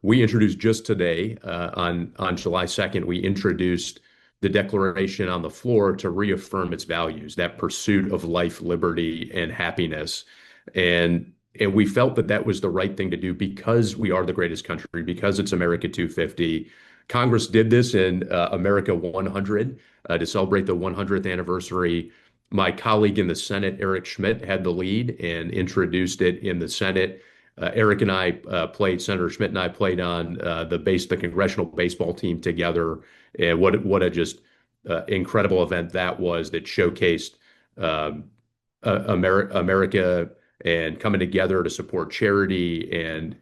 we introduced just today, on July 2nd, we introduced the Declaration on the floor to reaffirm its values, that pursuit of life, liberty, and happiness. And we felt that that was the right thing to do because we are the greatest country, because it's America 250. Congress did this in America 100 to celebrate the 100th anniversary. My colleague in the Senate, Eric Schmidt, had the lead and introduced it in the Senate. Eric and I Senator Schmidt and I played on the congressional baseball team together. And what a just incredible event that was, that showcased um, America and coming together to support charity, and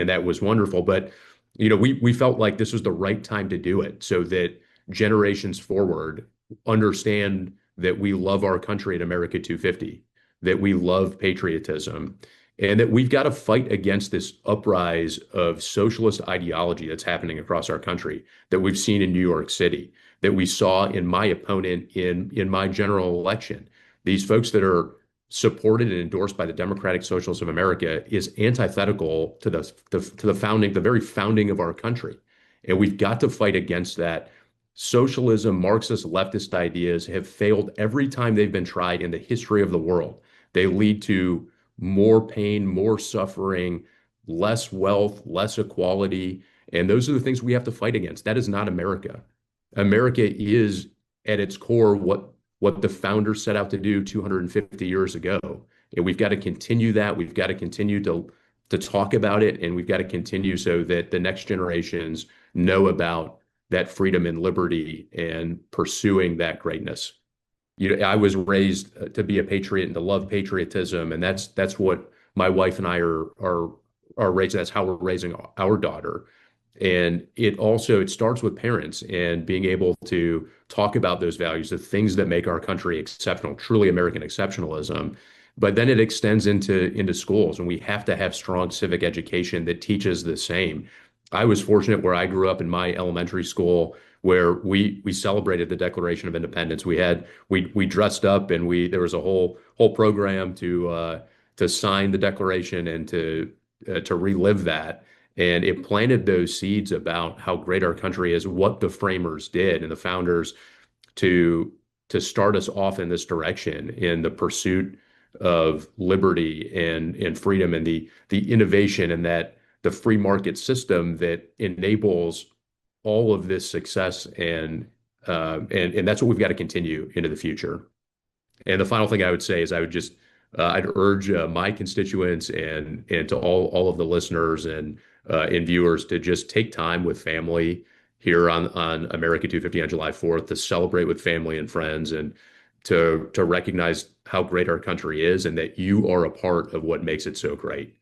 that was wonderful. But we felt like this was the right time to do it so that generations forward understand that we love our country at America 250, that we love patriotism, and that we've got to fight against this uprise of socialist ideology that's happening across our country, that we've seen in New York City, that we saw in my opponent in my general election. These folks that are supported and endorsed by the Democratic Socialists of America is antithetical to the founding, the very founding of our country. And we've got to fight against that. Socialism, Marxist, leftist ideas have failed every time they've been tried in the history of the world. They lead to more pain, more suffering, less wealth, less equality. And those are the things we have to fight against. That is not America. America is at its core what the founders set out to do 250 years ago. And we've got to continue that. We've got to continue to talk about it, and we've got to continue so that the next generations know about that freedom and liberty and pursuing that greatness. I was raised to be a patriot and to love patriotism, and that's what my wife and I are raised. That's how we're raising our daughter. And it starts with parents and being able to talk about those values, the things that make our country exceptional, truly American exceptionalism. But then it extends into schools, and we have to have strong civic education that teaches the same. I was fortunate where I grew up in my elementary school, where we celebrated the Declaration of Independence. We dressed up, and there was a whole program to sign the Declaration and to relive that. And it planted those seeds about how great our country is, what the framers did and the founders to start us off in this direction, in the pursuit of liberty and freedom, and the innovation, and that the free market system that enables all of this success, and that's what we've got to continue into the future. And the final thing I would say is I'd urge my constituents and to all of the listeners and viewers to just take time with family here on America 250 on July 4th, to celebrate with family and friends, and to recognize how great our country is, and that you are a part of what makes it so great.